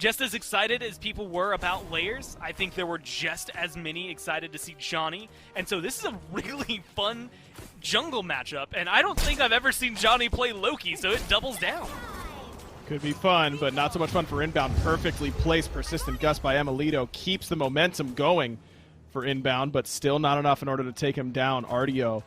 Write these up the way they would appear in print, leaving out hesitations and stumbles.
just as excited as people were about Layers, I think there were just as many excited to see Johnny. And so this is a really fun jungle matchup, and I don't think I've ever seen Johnny play Loki, so it doubles down. Could be fun, but not so much fun for Inbound. Perfectly placed Persistent Gust by Emilito keeps the momentum going for Inbound, but still not enough in order to take him down. Artio,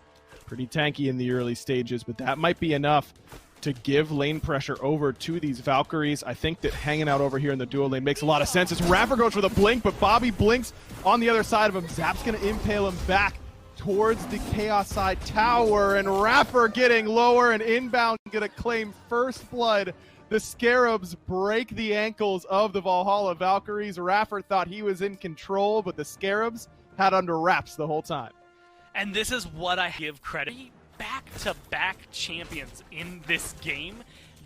pretty tanky in the early stages, but that might be enough to give lane pressure over to these Valkyries. I think that hanging out over here in the duo lane makes a lot of sense. As Rapper goes for the blink, but Bobby blinks on the other side of him. Zap's going to impale him back towards the Chaos side tower, and Rapper getting lower, and Inbound going to claim first blood. The Scarabs break the ankles of the Valhalla Valkyries. Rapper thought he was in control, but the Scarabs had under wraps the whole time. And this is what I give credit. Back-to-back champions in this game.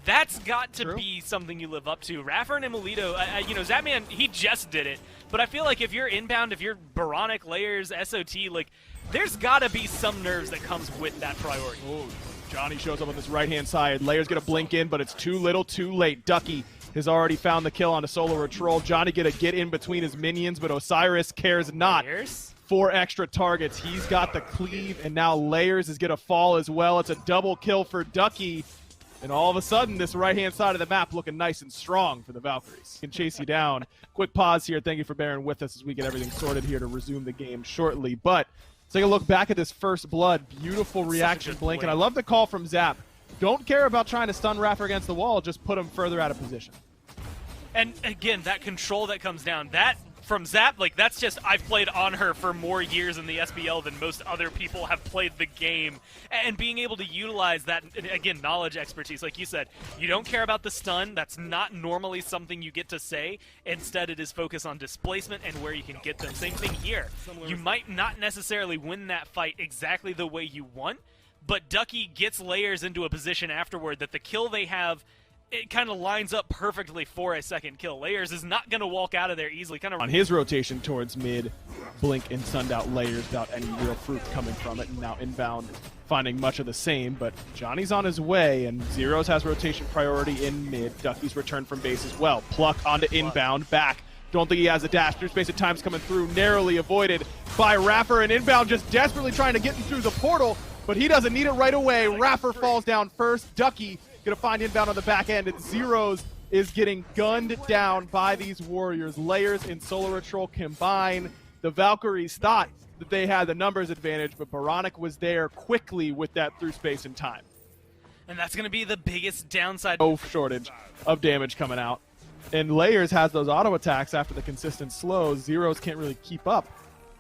That's got to be something you live up to. Raffer and Emilito, you know, Zapman, he just did it. But I feel like if you're Inbound, if you're Baronic, Layers, SOT, like, there's got to be some nerves that comes with that priority. Oh, Johnny shows up on this right-hand side. Layers going to blink in, but it's too little, too late. Ducky has already found the kill on a solo troll. Johnny going to get in between his minions, but Osiris cares not. Layers? 4 extra targets. He's got the cleave, and now Layers is going to fall as well. It's a double kill for Ducky. And all of a sudden, this right-hand side of the map looking nice and strong for the Valkyries. Can chase you down. Quick pause here. Thank you for bearing with us as we get everything sorted here to resume the game shortly. But let's take a look back at this first blood. Beautiful reaction blink. And I love the call from Zap. Don't care about trying to stun Raffer against the wall. Just put him further out of position. And again, that control that comes down, that from Zap, like, that's just, I've played on her for more years in the SBL than most other people have played the game. And being able to utilize that, again, knowledge, expertise, like you said, you don't care about the stun. That's not normally something you get to say. Instead, it is focus on displacement and where you can get them. Same thing here. You might not necessarily win that fight exactly the way you want, but Ducky gets Layers into a position afterward that the kill they have, it kind of lines up perfectly for a second kill. Layers is not going to walk out of there easily. Kind of on his rotation towards mid, blink and sunned out Layers without any real fruit coming from it, and now Inbound finding much of the same, but Johnny's on his way, and Zeros has rotation priority in mid. Ducky's returned from base as well. Pluck onto Inbound, back. Don't think he has a dash. Through space of time's coming through, narrowly avoided by Raffer, and Inbound just desperately trying to get him through the portal, but he doesn't need it right away. Raffer falls down first. Ducky going to find Inbound on the back end, and Zeros is getting gunned down by these Warriors. Layers and Solar Troll combine. The Valkyries thought that they had the numbers advantage, but Baronic was there quickly with that through space and time. And that's going to be the biggest downside. No shortage of damage coming out. And Layers has those auto attacks after the consistent slows. Zeros can't really keep up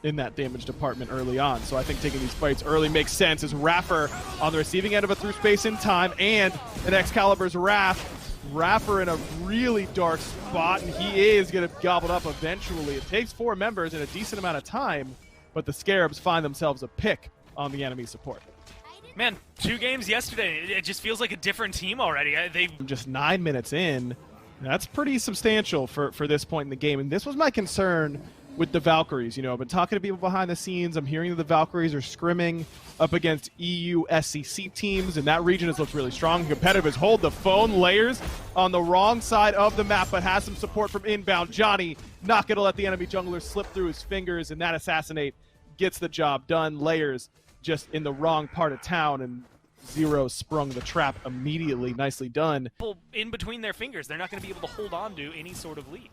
in that damage department early on. So I think taking these fights early makes sense as Raffer on the receiving end of a through space in time and an Excalibur's Wrath. Raffer in a really dark spot, and he is going to be gobbled up eventually. It takes 4 members in a decent amount of time, but the Scarabs find themselves a pick on the enemy support. Man, 2 games yesterday. It just feels like a different team already. They just 9 minutes in. That's pretty substantial for this point in the game, and this was my concern with the Valkyries. You know, I've been talking to people behind the scenes. I'm hearing that the Valkyries are scrimming up against EU SCC teams, and that region has looked really strong and competitive. As hold the phone. Layers on the wrong side of the map, but has some support from Inbound. Johnny not going to let the enemy jungler slip through his fingers, and that assassinate gets the job done. Layers just in the wrong part of town, and Zero sprung the trap immediately. Nicely done. In between their fingers, they're not going to be able to hold on to any sort of lead.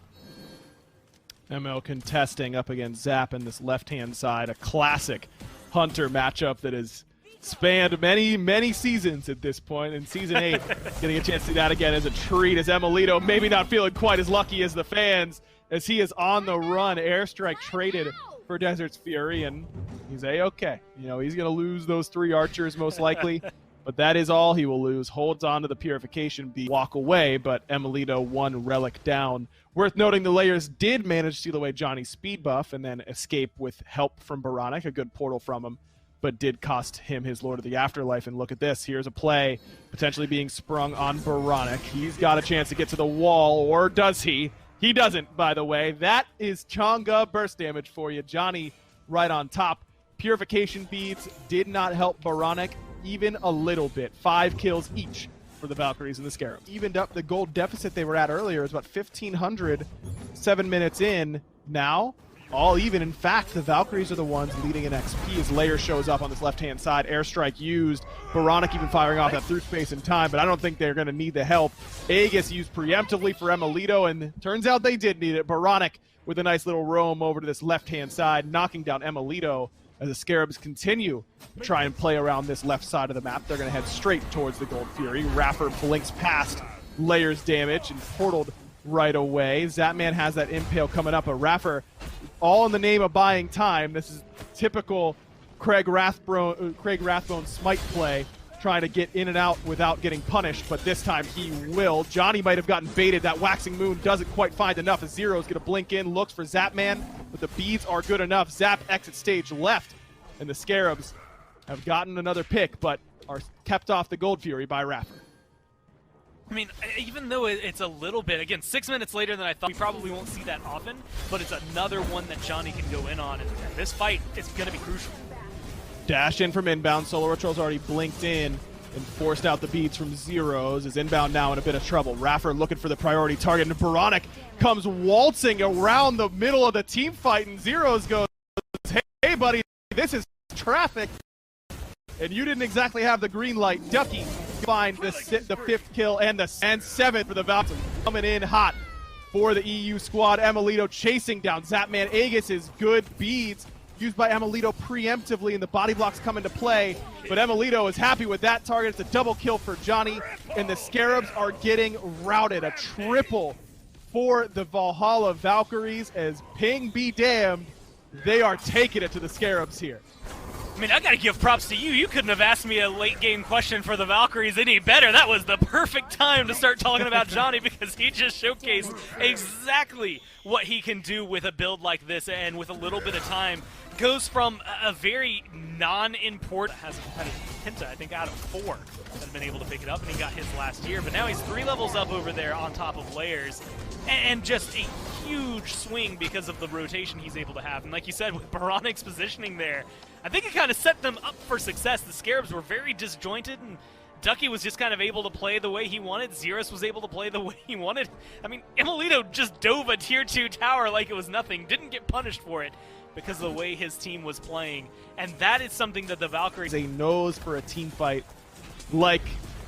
ML contesting up against Zap in this left-hand side, a classic Hunter matchup that has spanned many, many seasons at this point. In Season 8, getting a chance to see that again as a treat, as Emilito maybe not feeling quite as lucky as the fans, as he is on the run. Airstrike traded for Desert's Fury, and he's A-okay. You know, he's going to lose those 3 archers most likely, but that is all he will lose. Holds on to the Purification Beam, walk away, but Emilito 1 relic down. Worth noting, the Layers did manage to steal away Johnny's speed buff and then escape with help from Baronic, a good portal from him, but did cost him his Lord of the Afterlife. And look at this. Here's a play potentially being sprung on Baronic. He's got a chance to get to the wall, or does he? He doesn't, by the way. That is Chang'e burst damage for you. Johnny right on top. Purification beads did not help Baronic even a little bit. 5 kills each for the Valkyries and the Scarabs. Evened up the gold deficit they were at earlier. It was about 1,500 7 minutes in. Now, all even. In fact, the Valkyries are the ones leading in XP as Layer shows up on this left-hand side. Airstrike used. Baronic even firing off that through space and time, but I don't think they're going to need the help. Aegis used preemptively for Emilito, and turns out they did need it. Baronic with a nice little roam over to this left-hand side, knocking down Emilito as the Scarabs continue to try and play around this left side of the map. They're going to head straight towards the Gold Fury. Raffer blinks past Layer's damage and portaled right away. Zapman has that impale coming up, but Raffer, all in the name of buying time. This is typical Craig Rathbone Smite play, trying to get in and out without getting punished, but this time he will. Johnny might have gotten baited. That Waxing Moon doesn't quite find enough as Zero's going to blink in, looks for Zapman, but the beads are good enough. Zap exits stage left, and the Scarabs have gotten another pick, but are kept off the Gold Fury by Raffer. I mean, even though it's a little bit, again, 6 minutes later than I thought, we probably won't see that often, but it's another one that Johnny can go in on, and this fight is going to be crucial. Dash in from inbound. Solar Ritual's already blinked in and forced out the beats from Zeros. Is inbound now in a bit of trouble. Raffer looking for the priority target, and Baronic comes waltzing around the middle of the team fight, and Zeros goes, hey buddy, this is traffic, and you didn't exactly have the green light. Ducky find the fifth kill and seventh for the Valkyries. Coming in hot for the EU squad. Emilito chasing down Zapman. Aegis is good beads used by Emilito preemptively, and the body blocks come into play, but Emilito is happy with that target. It's a double kill for Johnny, and the Scarabs are getting routed. A triple for the Valhalla Valkyries, as ping be damned, they are taking it to the Scarabs here. I mean, I gotta give props to you. You couldn't have asked me a late game question for the Valkyries any better. That was the perfect time to start talking about Johnny, because he just showcased exactly what he can do with a build like this, and with a little bit of time goes from a very non-important, has had a Penta, I think, out of 4 has been able to pick it up, and he got his last year, but now he's 3 levels up over there on top of Layers, and just a huge swing because of the rotation he's able to have. And like you said, with Baronic's positioning there, I think it kind of set them up for success. The Scarabs were very disjointed, and Ducky was just kind of able to play the way he wanted. Zeros was able to play the way he wanted. I mean, Emilito just dove a tier 2 tower like it was nothing, didn't get punished for it because of the way his team was playing. And that is something that the Valkyries... He knows for a team fight, like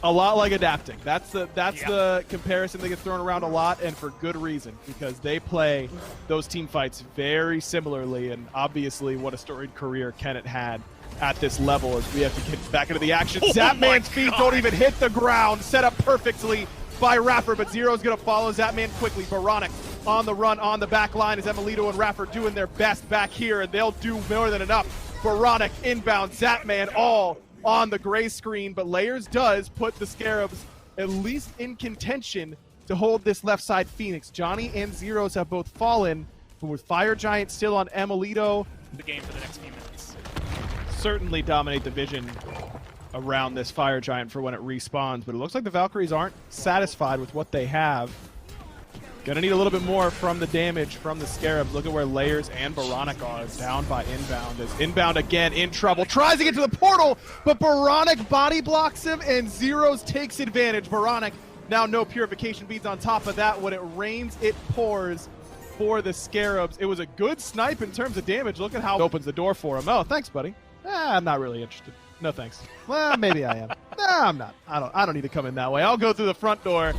a lot like adapting. That's the comparison that gets thrown around a lot, and for good reason, because they play those team fights very similarly, and obviously what a storied career Kenneth had at this level as we have to get back into the action. Oh, Zapman's feet don't even hit the ground, set up perfectly by Raffer, but Zero's going to follow Zapman quickly. Baronic on the run on the back line as Emilito and Raffer doing their best back here, and they'll do more than enough. Baronic inbound, Zapman all on the gray screen, but Layers does put the Scarabs at least in contention to hold this left side Phoenix. Johnny and Zeros have both fallen, but with Fire Giant still on Emilito, the game for the next few minutes. Certainly dominate the vision around this Fire Giant for when it respawns, but it looks like the Valkyries aren't satisfied with what they have. Gonna need a little bit more from the damage from the Scarabs. Look at where Layers and Baronic are, down by inbound. As inbound again in trouble, tries to get to the portal, but Baronic body blocks him, and Zeros takes advantage. Baronic now no purification beads on top of that. When it rains, it pours for the Scarabs. It was a good snipe in terms of damage. Look at how it opens the door for him. Oh, thanks, buddy. I'm not really interested. No thanks. Well, maybe I am. No, I'm not. I don't need to come in that way. I'll go through the front door.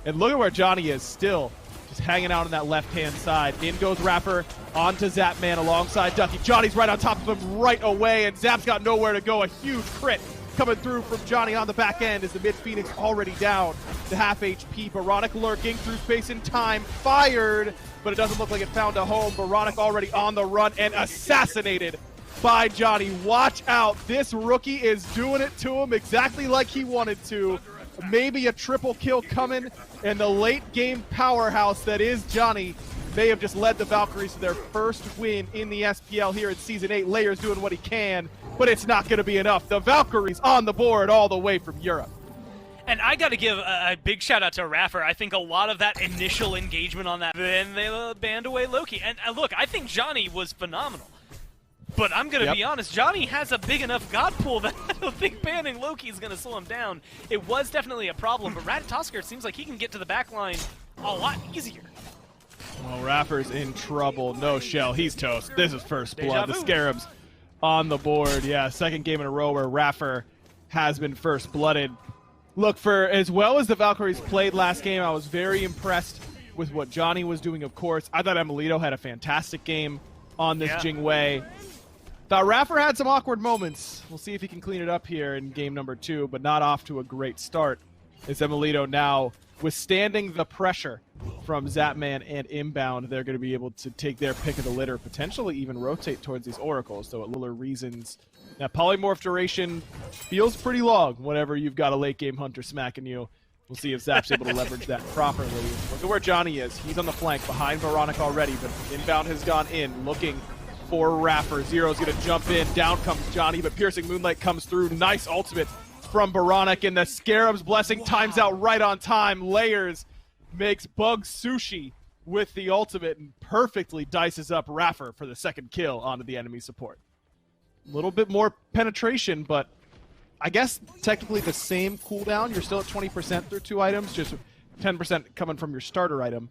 And look at where Johnny is still. Just hanging out on that left-hand side. In goes Raffer onto Zapman alongside Ducky. Johnny's right on top of him right away, and Zap's got nowhere to go. A huge crit coming through from Johnny on the back end as the mid-Phoenix already down to half HP. Baronic lurking through space and time. Fired, but it doesn't look like it found a home. Baronic already on the run and assassinated by Johnny. Watch out. This rookie is doing it to him exactly like he wanted to. Maybe a triple kill coming, and the late game powerhouse that is Johnny may have just led the Valkyries to their first win in the SPL here in Season 8. Layers doing what he can, but it's not going to be enough. The Valkyries on the board all the way from Europe. And I got to give a big shout out to Raffer. I think a lot of that initial engagement on that, then they banned away Loki. And look, I think Johnny was phenomenal. But I'm going to be honest, Johnny has a big enough god pool that I don't think banning Loki is going to slow him down. It was definitely a problem, but Ratatoskr seems like he can get to the back line a lot easier. Well, Raffer's in trouble. No shell. He's toast. This is first blood. The Scarabs on the board. Yeah, second game in a row where Raffer has been first blooded. Look, for as well as the Valkyries played last game, I was very impressed with what Johnny was doing, of course. I thought Emilito had a fantastic game on this Jingwei. Thought Raffer had some awkward moments. We'll see if he can clean it up here in game number 2, but not off to a great start. As Emilito now withstanding the pressure from Zapman and Inbound, they're going to be able to take their pick of the litter, potentially even rotate towards these Oracles, though at littler reasons. Now, polymorph duration feels pretty long whenever you've got a late-game Hunter smacking you. We'll see if Zap's able to leverage that properly. Look at where Johnny is. He's on the flank behind Veronica already, but Inbound has gone in, looking for Raffer. Zero's going to jump in. Down comes Johnny, but Piercing Moonlight comes through. Nice ultimate from Baronic, and the Scarab's Blessing times out right on time. Layers makes Bug Sushi with the ultimate and perfectly dices up Raffer for the second kill onto the enemy support. A little bit more penetration, but I guess technically the same cooldown. You're still at 20% through 2 items, just 10% coming from your starter item.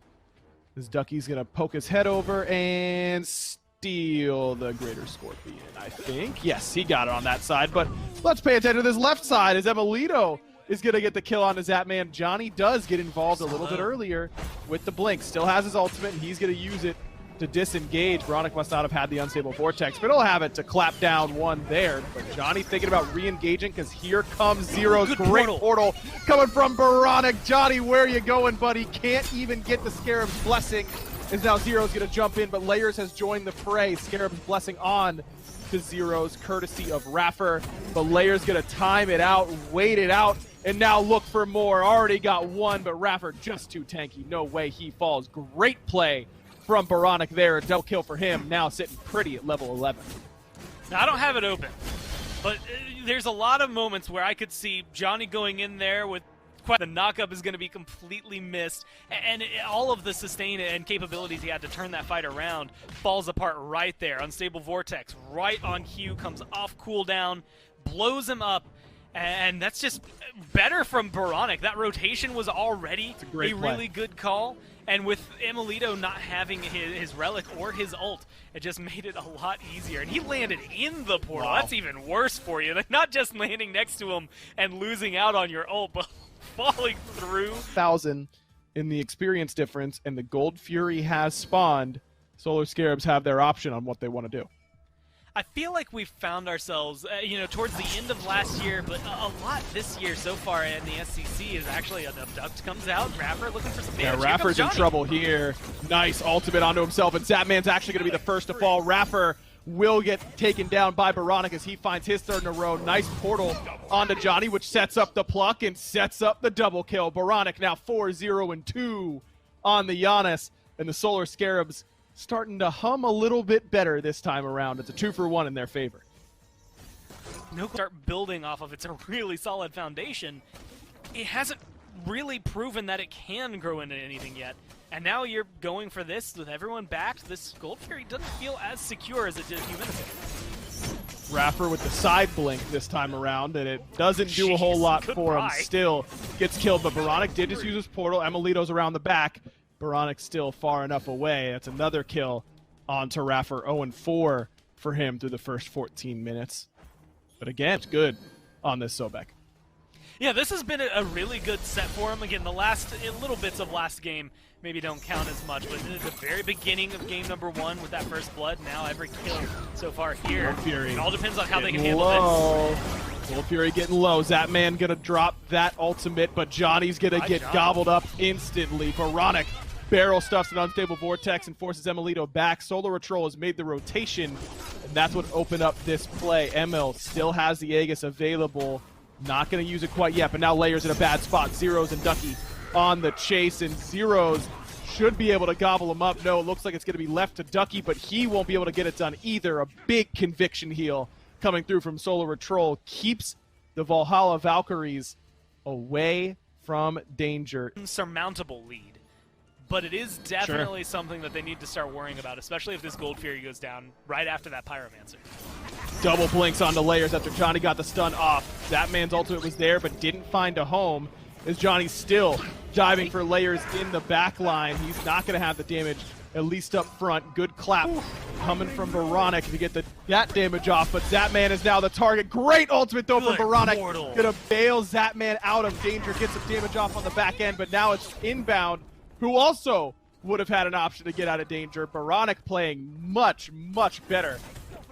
This Ducky's going to poke his head over and steal the Greater Scorpion, I think. Yes, he got it on that side, but let's pay attention to this left side as Emilito is going to get the kill on his Zapman. Johnny does get involved a little bit earlier with the Blink. Still has his ultimate, and he's going to use it to disengage. Veronica must not have had the Unstable Vortex, but he'll have it to clap down one there. But Johnny thinking about re-engaging because here comes Zero's great portal coming from Baronic. Johnny, where are you going, buddy? Can't even get the Scarab's Blessing. As now Zero's going to jump in, but Layers has joined the fray. Scarab's Blessing on to Zero's, courtesy of Raffer. But Layers going to time it out, wait it out, and now look for more. Already got one, but Raffer just too tanky. No way he falls. Great play from Baronic there. A double kill for him, now sitting pretty at level 11. Now, I don't have it open, but there's a lot of moments where I could see Johnny going in there with the knockup is going to be completely missed, and all of the sustain and capabilities he had to turn that fight around falls apart right there. Unstable Vortex right on cue, comes off cooldown, blows him up, and that's just better from Baronic. That rotation was already a really good call, and with Emilito not having his relic or his ult, it just made it a lot easier. And he landed in the portal. Wow. That's even worse for you. Like, not just landing next to him and losing out on your ult, but falling through. 1,000 in the experience difference, and the Gold Fury has spawned. Solar Scarabs have their option on what they want to do. I feel like we've found ourselves, towards the end of last year, but a lot this year so far in the SCC is actually a Duct comes out, Raffer looking for some damage. Yeah, Raffer's in trouble here. Nice ultimate onto himself, and Zapman's actually going to be the first to fall. Raffer will get taken down by Baronic as he finds his third in a row. Nice portal onto Johnny, which sets up the pluck and sets up the double kill. Baronic now 4-0-2 on the Giannis, and the Solar Scarabs starting to hum a little bit better this time around. It's a 2-for-1 in their favor. No, start building off of it's a really solid foundation. It hasn't really proven that it can grow into anything yet. And now you're going for this with everyone backed. This Gold Fury doesn't feel as secure as it did a few minutes ago. Raffer with the side blink this time around, and it doesn't do a whole lot for him. Still gets killed, but Baronic did just use his portal. Emilito's around the back. Baronic's still far enough away. That's another kill onto Raffer. 0-4 for him through the first 14 minutes. But again, it's good on this Sobek. Yeah, this has been a really good set for him. Again, the last little bits of last game maybe don't count as much, but at the very beginning of game number 1 with that first blood, now every kill so far here. It all depends on how they can handle this. Gold Fury getting low. Zapman gonna drop that ultimate, but Johnny's gonna get gobbled up instantly. Baronic barrel stuffs an Unstable Vortex and forces Emilito back. Solar Patrol has made the rotation, and that's what opened up this play. Emil still has the Aegis available. Not going to use it quite yet, but now Layers in a bad spot. Zeros and Ducky on the chase, and Zeros should be able to gobble him up. No, it looks like it's going to be left to Ducky, but he won't be able to get it done either. A big conviction heal coming through from Solar Patrol keeps the Valhalla Valkyries away from danger. Insurmountable lead. but it is definitely something that they need to start worrying about, especially if this Gold Fury goes down right after that Pyromancer. Double blinks onto Layers after Johnny got the stun off. Zapman's ultimate was there, but didn't find a home, as Johnny's still diving for Layers in the back line. He's not going to have the damage, at least up front. Good clap coming from Veronic to get that damage off, but Zapman is now the target. Great ultimate, though, from Veronic. Going to bail Zapman out of danger, get some damage off on the back end, but now it's Inbound, who also would have had an option to get out of danger. Veronic playing much, much better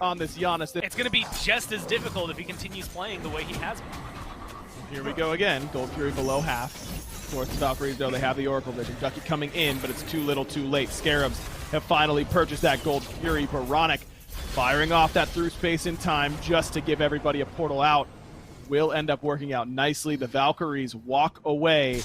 on this Giannis. It's going to be just as difficult if he continues playing the way he has been. Here we go again. Gold Fury below half. Of course, the Valkyries, though, they have the Oracle Vision. Ducky coming in, but it's too little too late. Scarabs have finally purchased that Gold Fury. Veronic firing off that through space in time just to give everybody a portal out. Will end up working out nicely. The Valkyries walk away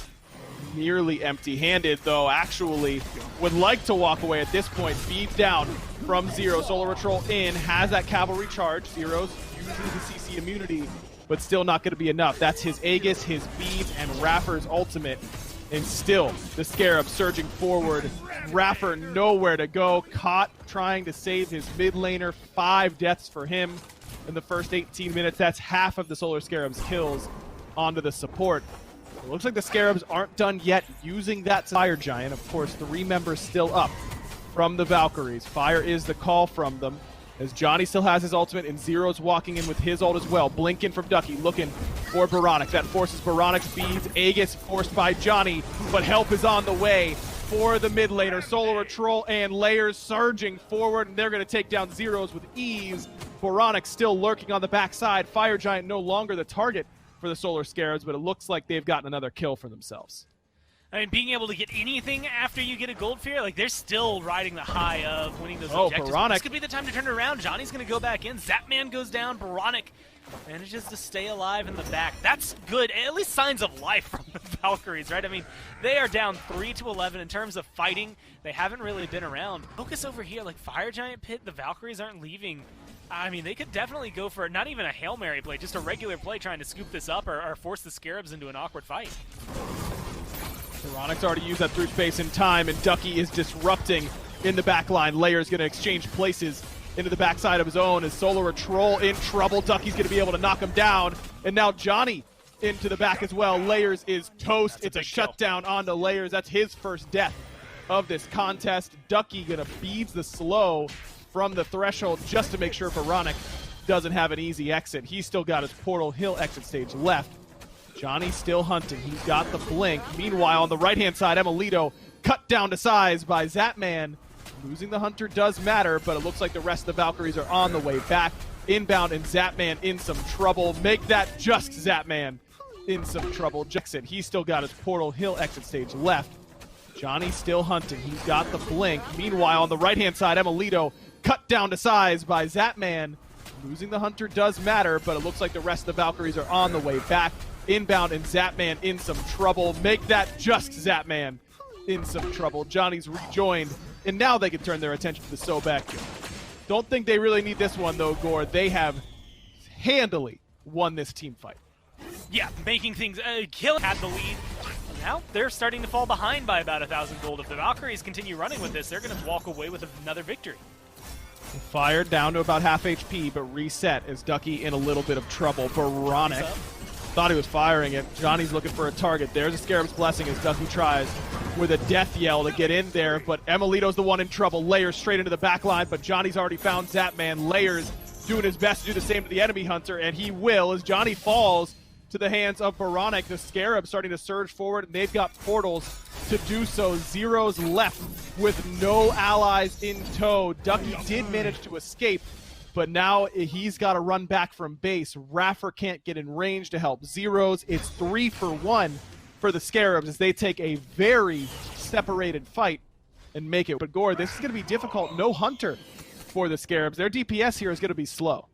nearly empty-handed, though actually would like to walk away at this point. Beat down from Zero. Solar Patrol in, has that cavalry charge. Zero's using the CC immunity, but still not going to be enough. That's his Aegis, his beam, and Raffer's ultimate. And still, the Scarab surging forward. Raffer nowhere to go. Caught trying to save his mid laner. 5 deaths for him in the first 18 minutes. That's half of the Solar Scarab's kills onto the support. It looks like the Scarabs aren't done yet using that Fire Giant. Of course, 3 members still up from the Valkyries. Fire is the call from them, as Johnny still has his ultimate, and Zero's walking in with his ult as well. Blink in from Ducky, looking for Veronic. That forces Veronic's beads. Aegis forced by Johnny, but help is on the way for the mid laner. Solar Troll and Layers surging forward, and they're going to take down Zeros with ease. Veronic still lurking on the backside. Fire Giant no longer the target for the Solar Scarabs, but it looks like they've gotten another kill for themselves. I mean, being able to get anything after you get a Gold Fury, like, they're still riding the high of winning those objectives. Veronic. This could be the time to turn it around. Johnny's going to go back in. Zapman goes down. Veronic manages to stay alive in the back. That's good. At least signs of life from the Valkyries, right? I mean, they are down 3-11 in terms of fighting. They haven't really been around. Focus over here, like Fire Giant Pit, the Valkyries aren't leaving. I mean, they could definitely go for not even a Hail Mary play, just a regular play trying to scoop this up or force the Scarabs into an awkward fight. Veronic's already used that through space in time, and Ducky is disrupting in the back line. Layer's going to exchange places into the backside of his own as Solar Troll in trouble. Ducky's going to be able to knock him down, and now Johnny into the back as well. Layers is toast. It's a shutdown onto Layers. That's his first death of this contest. Ducky going to beads the slow from the threshold just to make sure Veronic doesn't have an easy exit. He's still got his portal. He'll exit stage left. Johnny's still hunting. He's got the blink. Meanwhile, on the right-hand side, Emilito cut down to size by Zapman. Losing the Hunter does matter, but it looks like the rest of the Valkyries are on the way back. Inbound, and Zapman in some trouble. Make that just Zapman in some trouble. Jackson, he's still got his portal. He'll exit stage left. Johnny's still hunting. He's got the blink. Meanwhile, on the right-hand side, Emilito cut down to size by Zapman. Losing the Hunter does matter, but it looks like the rest of the Valkyries are on the way back. Inbound, and Zapman in some trouble. Make that just Zapman in some trouble. Johnny's rejoined, and now they can turn their attention to the Sobek. Don't think they really need this one, though, Gore. They have handily won this team fight. Yeah, making things... Kill had the lead. Now they're starting to fall behind by about 1,000 gold. If the Valkyries continue running with this, they're going to walk away with another victory. Fired down to about half HP, but reset as Ducky in a little bit of trouble. Veronic thought he was firing it. Johnny's looking for a target. There's a Scarab's Blessing as Ducky tries with a death yell to get in there, but Emilito's the one in trouble. Layers straight into the back line, but Johnny's already found Zapman. Layers doing his best to do the same to the enemy Hunter, and he will as Johnny falls to the hands of Veronic. The Scarab starting to surge forward, and they've got portals to do so. Zero's left with no allies in tow. Ducky did manage to escape, but now he's got to run back from base. Raffer can't get in range to help Zeros. It's 3-for-1 for the Scarabs as they take a very separated fight and make it. But Gore, this is going to be difficult. No Hunter for the Scarabs. Their DPS here is going to be slow.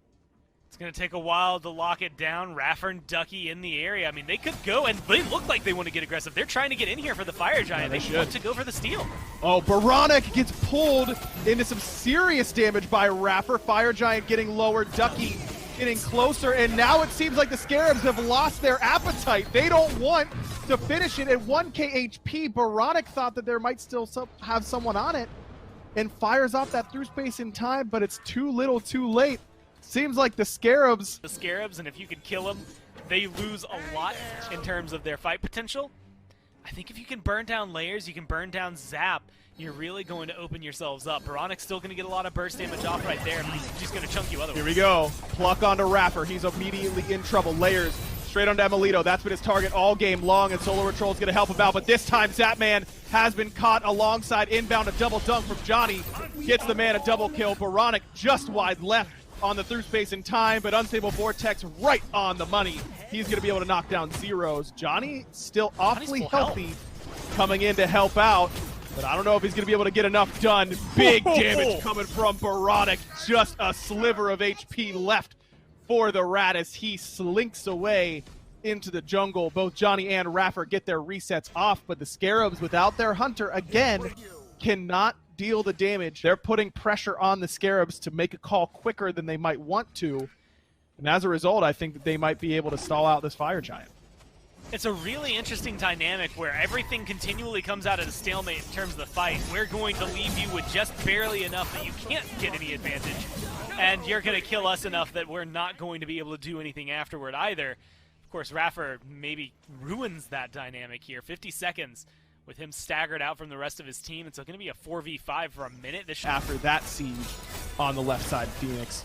It's going to take a while to lock it down. Raffer and Ducky in the area. I mean, they could go, and they look like they want to get aggressive. They're trying to get in here for the Fire Giant. Yeah, they want to go for the steal. Oh, Veronic gets pulled into some serious damage by Raffer. Fire Giant getting lower. Ducky getting closer, and now it seems like the Scarabs have lost their appetite. They don't want to finish it at 1k HP. Baronic thought that there might still have someone on it and fires off that through space in time, but it's too little too late. Seems like the Scarabs, and if you can kill them, they lose a lot in terms of their fight potential. I think if you can burn down layers, you can burn down Zap, you're really going to open yourselves up. Baronic's still going to get a lot of burst damage off right there, and he's just going to chunk you otherwise. Here we go. Pluck onto Rapper. He's immediately in trouble. Layers straight onto Emilito. That's been his target all game long, and Solar Patrol's going to help him out. But this time, Zapman has been caught alongside inbound. A double dunk from Johnny. Gets the man a double kill. Baronic just wide left on the through space in time, but Unstable Vortex right on the money. He's going to be able to knock down zeros. Johnny still awfully healthy, coming in to help out, but I don't know if he's going to be able to get enough done. Big damage coming from Baronic. Just a sliver of HP left for the Rat as he slinks away into the jungle. Both Johnny and Raffer get their resets off, but the Scarabs, without their Hunter, again, cannot deal the damage. They're putting pressure on the Scarabs to make a call quicker than they might want to. And as a result, I think that they might be able to stall out this Fire Giant. It's a really interesting dynamic where everything continually comes out at a stalemate in terms of the fight. We're going to leave you with just barely enough that you can't get any advantage, and you're going to kill us enough that we're not going to be able to do anything afterward either. Of course, Raffer maybe ruins that dynamic here. 50 seconds with him staggered out from the rest of his team. It's going to be a 4v5 for a minute. After that siege on the left side, Phoenix.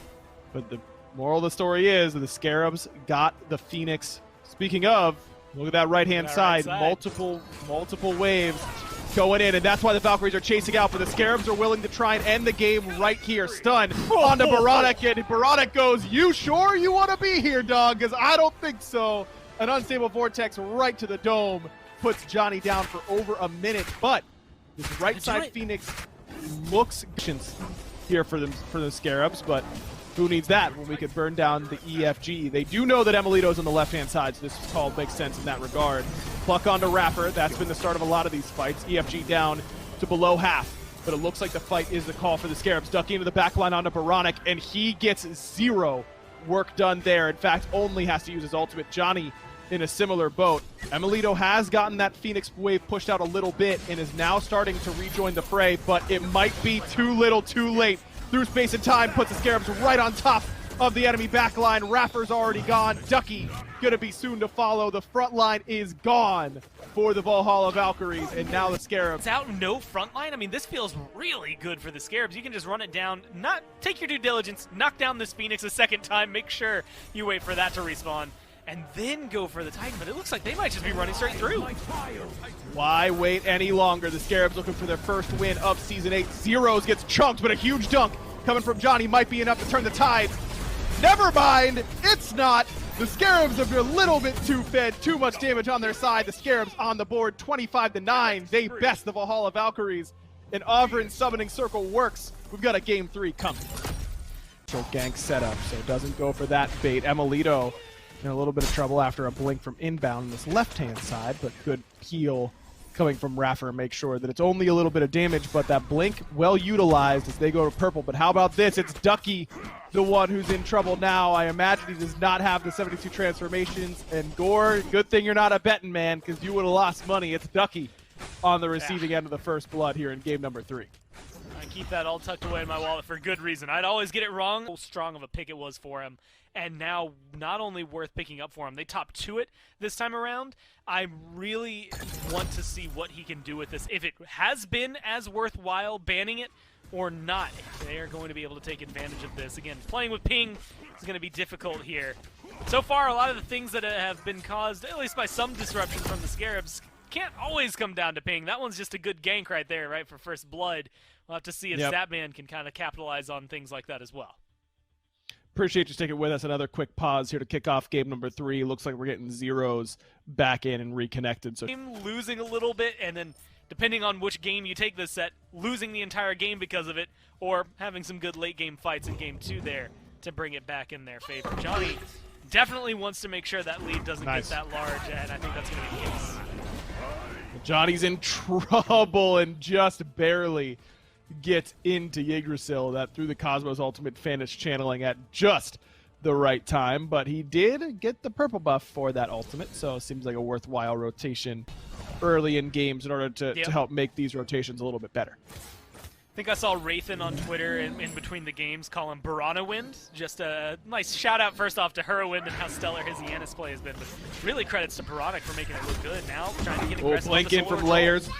But the moral of the story is that the Scarabs got the Phoenix. Speaking of, look at that right-hand side. Multiple waves going in, and that's why the Valkyries are chasing out, but the Scarabs are willing to try and end the game right here. Stun onto Baronic, and Baronic goes, "You sure you want to be here, dog? Because I don't think so." An Unstable Vortex right to the dome puts Johnny down for over a minute, but this right side Phoenix looks here for the Scarabs, but who needs that when we could burn down the EFG? They do know that Emilito's on the left-hand side, so this call makes sense in that regard. Pluck onto Rapper. That's been the start of a lot of these fights. EFG down to below half, but it looks like the fight is the call for the Scarabs. Ducking into the back line onto Baronic, and he gets zero work done there. In fact, only has to use his ultimate. Johnny in a similar boat. Emilito has gotten that Phoenix wave pushed out a little bit and is now starting to rejoin the fray, but it might be too little too late. Through space and time puts the Scarabs right on top of the enemy backline. Raffer's already gone. Ducky gonna be soon to follow. The front line is gone for the Valhalla Valkyries, and now the Scarabs. It's out, no front line. I mean, this feels really good for the Scarabs. You can just run it down, take your due diligence, knock down this Phoenix a second time, make sure you wait for that to respawn, and then go for the Titan, but it looks like they might just be running straight through. Why wait any longer? The Scarabs looking for their first win of Season 8. Zeros gets chunked, but a huge dunk coming from Johnny might be enough to turn the tides. Never mind, it's not. The Scarabs have been a little bit too fed, too much damage on their side. The Scarabs on the board, 25-9. They best the Valhalla Valkyries. And Avrin's summoning circle works. We've got a Game 3 coming. So gank setup, so doesn't go for that bait. Emilito in a little bit of trouble after a blink from inbound on this left-hand side, but good heal coming from Raffer. Make sure that it's only a little bit of damage, but that blink well utilized as they go to purple. But how about this? It's Ducky, the one who's in trouble now. I imagine he does not have the 72 transformations. And Gore, good thing you're not a betting man, because you would have lost money. It's Ducky on the receiving end of the first blood here in game number 3. I keep that all tucked away in my wallet for good reason. I'd always get it wrong how strong of a pick it was for him. And now, not only worth picking up for him, they top 2 it this time around. I really want to see what he can do with this. If it has been as worthwhile banning it or not, they are going to be able to take advantage of this. Again, playing with ping is going to be difficult here. So far, a lot of the things that have been caused, at least by some disruption from the Scarabs, can't always come down to ping. That one's just a good gank right there, right, for first blood. We'll have to see if Zapman can kind of capitalize on things like that as well. Appreciate you sticking with us. Another quick pause here to kick off game number 3. Looks like we're getting zeros back in and reconnected. So losing a little bit, and then depending on which game you take this set, losing the entire game because of it, or having some good late game fights in game 2 there to bring it back in their favor. Johnny definitely wants to make sure that lead doesn't get that large, and I think that's going to be the case. Johnny's in trouble and just barely gets into Yggdrasil. That through the Cosmos Ultimate Vanish channeling at just the right time, but he did get the purple buff for that ultimate, so it seems like a worthwhile rotation early in games in order to help make these rotations a little bit better. I think I saw Wraithen on Twitter in between the games call him Barana Wind. Just a nice shout out first off to Herowind and how stellar his Yanis play has been, but really credits to Baronic for making it look good now, trying to get aggressive. Blink in from layers.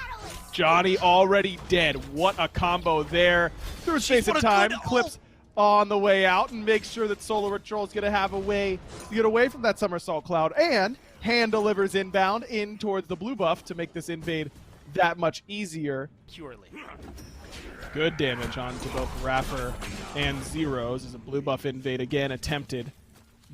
Johnny already dead. What a combo there. Through space and time, clips on the way out and makes sure that Solar Patrol is going to have a way to get away from that Somersault Cloud, and hand delivers inbound in towards the blue buff to make this invade that much easier. Purely. Good damage onto both Raffer and Zeros as a blue buff invade again attempted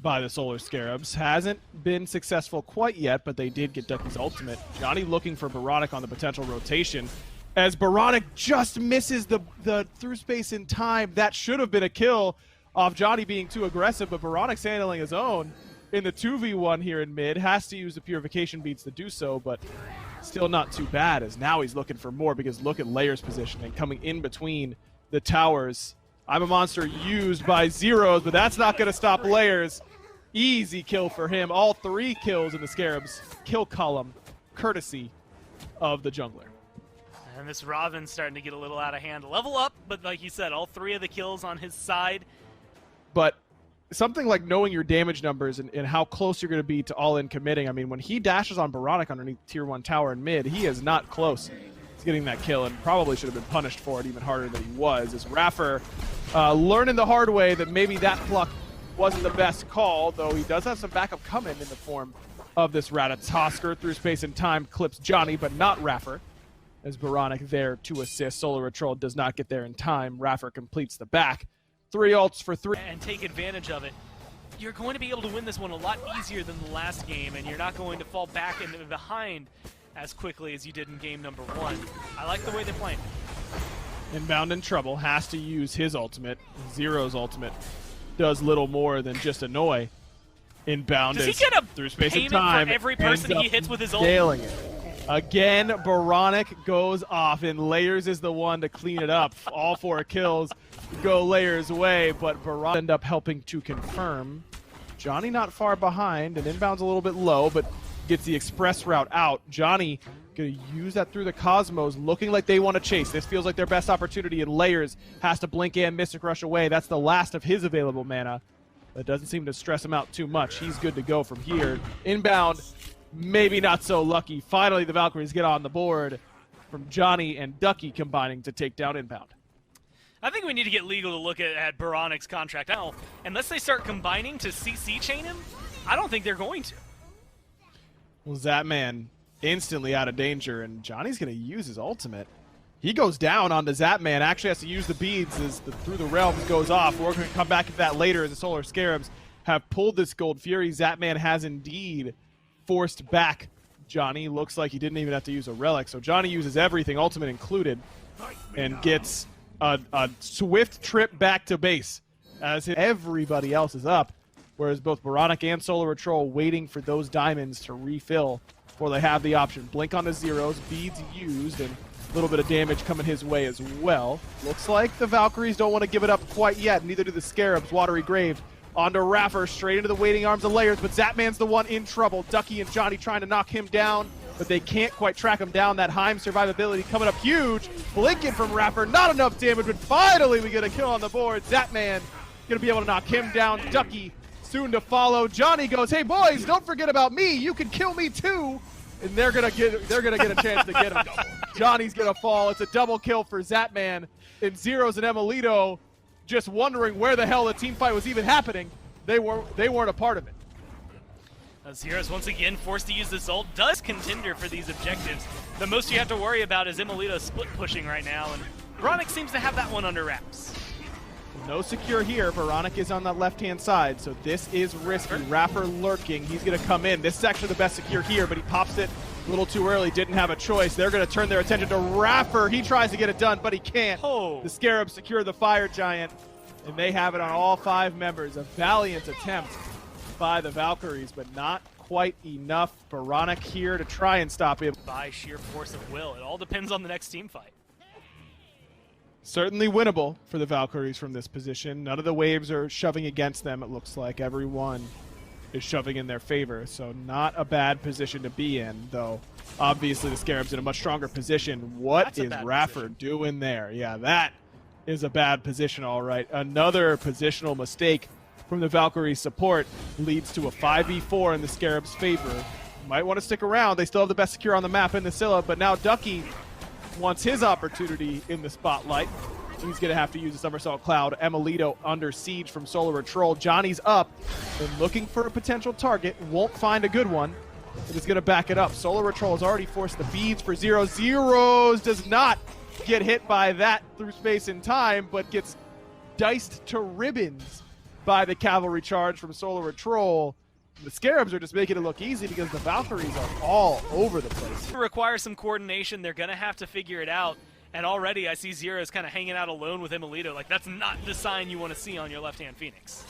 by the Solar Scarabs. Hasn't been successful quite yet, but they did get Ducky's ultimate. Johnny looking for Baronic on the potential rotation, as Baronic just misses the through space in time. That should have been a kill off Johnny being too aggressive, but Baronic's handling his own in the 2v1 here in mid. Has to use the Purification Beads to do so, but still not too bad, as now he's looking for more, because look at Layers' positioning coming in between the towers. I'm a Monster used by Zeros, but that's not going to stop Layers. Easy kill for him. All 3 kills in the Scarabs kill column, courtesy of the jungler. And this Robin's starting to get a little out of hand. Level up, but like you said, all 3 of the kills on his side. But something like knowing your damage numbers and how close you're going to be to all-in committing. I mean, when he dashes on Baronic underneath Tier 1 tower in mid, he is not close to getting that kill, and probably should have been punished for it even harder than he was, as Raffer learning the hard way that maybe that pluck wasn't the best call, though he does have some backup coming in the form of this Ratatosker. Through space and time clips Johnny, but not Raffer, as Baronic there to assist. Solar Patrol does not get there in time. Raffer completes the back. 3 ults for 3. And take advantage of it. You're going to be able to win this one a lot easier than the last game, and you're not going to fall back into behind as quickly as you did in game number 1. I like the way they're playing. Inbound in trouble, has to use his ultimate. Zero's ultimate does little more than just annoy. Inbound does he get a through space payment and time for every person he hits with his ult? Scaling it. Again, Baronic goes off, and Layers is the one to clean it up. All 4 kills go Layers' way, but Baronic end up helping to confirm. Johnny not far behind, and inbound's a little bit low, but gets the express route out. Johnny gonna use that through the Cosmos, looking like they want to chase. This feels like their best opportunity, and Layers has to blink and Mystic Rush away. That's the last of his available mana. That doesn't seem to stress him out too much. He's good to go from here. Inbound, maybe not so lucky. Finally, the Valkyries get on the board from Johnny and Ducky combining to take down Inbound. I think we need to get legal to look at Baronic's contract now. Unless they start combining to CC chain him, I don't think they're going to. Well, Zapman instantly out of danger, and Johnny's going to use his ultimate. He goes down onto Zapman, actually has to use the beads as the Through the Realms goes off. We're going to come back to that later as the Solar Scarabs have pulled this Gold Fury. Zapman has indeed forced back Johnny. Looks like he didn't even have to use a relic, so Johnny uses everything, ultimate included, and gets a swift trip back to base as everybody else is up, whereas both Baronic and Solar Patrol waiting for those diamonds to refill before they have the option. Blink on the Zeros, beads used, and a little bit of damage coming his way as well. Looks like the Valkyries don't want to give it up quite yet, neither do the Scarabs. Watery Grave onto Raffer, straight into the waiting arms of Layers, but Zapman's the one in trouble. Ducky and Johnny trying to knock him down, but they can't quite track him down. That Heim survivability coming up huge. Blinking from Raffer, not enough damage, but finally we get a kill on the board. Zapman gonna be able to knock him down. Ducky soon to follow. Johnny goes, hey boys, don't forget about me. You can kill me too. And they're gonna get a chance to get him. Johnny's gonna fall. It's a double kill for Zapman. And Zeros and Emilito just wondering where the hell the team fight was even happening. They weren't a part of it. Zeros once again forced to use this ult. Does contender for these objectives. The most you have to worry about is Emilito split pushing right now, and Baronic seems to have that one under wraps. No secure here. Baronic is on that left-hand side, so this is risky. Raffer lurking. He's going to come in. This is actually the best secure here, but he pops it a little too early. Didn't have a choice. They're going to turn their attention to Raffer. He tries to get it done, but he can't. Oh. The Scarabs secure the Fire Giant, and they have it on all 5 members. A valiant attempt by the Valkyries, but not quite enough. Baronic here to try and stop him. By sheer force of will. It all depends on the next team fight. Certainly winnable for the Valkyries from this position. None of the waves are shoving against them, it looks like. Everyone is shoving in their favor, so not a bad position to be in, though obviously the Scarabs in a much stronger position. What is Raffer doing there? Yeah, that is a bad position, all right. Another positional mistake from the Valkyrie support leads to a 5v4 in the Scarabs' favor. Might want to stick around. They still have the best secure on the map in the Scylla, but now Ducky wants his opportunity in the spotlight. He's going to have to use a Somersault Cloud. Emilito under siege from Solar Troll. Johnny's up and looking for a potential target. Won't find a good one. But is going to back it up. Solar Troll has already forced the beads for Zeros. Zeros does not get hit by that through space and time, but gets diced to ribbons by the cavalry charge from Solar Troll. The Scarabs are just making it look easy because the Valkyries are all over the place. It requires some coordination. They're going to have to figure it out. And already I see Zeros kind of hanging out alone with Emilito. Like, that's not the sign you want to see on your left-hand Phoenix.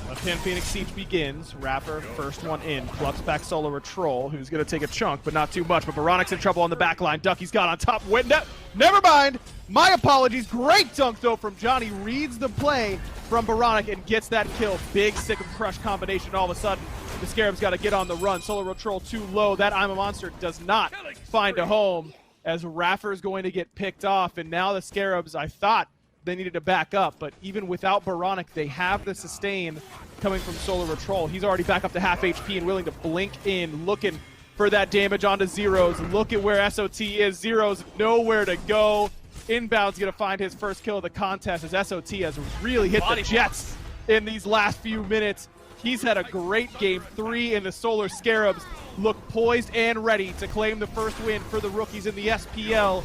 Left-hand Phoenix siege begins. Rapper, first one in. Plucks back Solar Troll, who's going to take a chunk, but not too much. But Baronic's in trouble on the back line. Ducky's got on top. Never mind. My apologies. Great dunk, though, from Johnny. Reads the play from Baronic and gets that kill. Big Sick 'em Crush combination all of a sudden. The Scarabs got to get on the run. Solar Troll too low. That I'm a Monster does not find a home as Raffer is going to get picked off. And now the Scarabs, I thought they needed to back up, but even without Baronic, they have the sustain coming from Solar Troll. He's already back up to half HP and willing to blink in, looking for that damage onto Zeros. Look at where SOT is. Zeros nowhere to go. Inbound's going to find his first kill of the contest as SOT has really hit the jets in these last few minutes. He's had a great game 3, and the Solar Scarabs look poised and ready to claim the first win for the rookies in the SPL.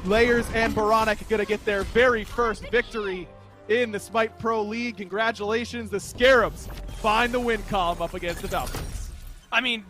Layers and Baronic are going to get their very first victory in the Smite Pro League. Congratulations, the Scarabs find the win column up against the Valkyries. I mean,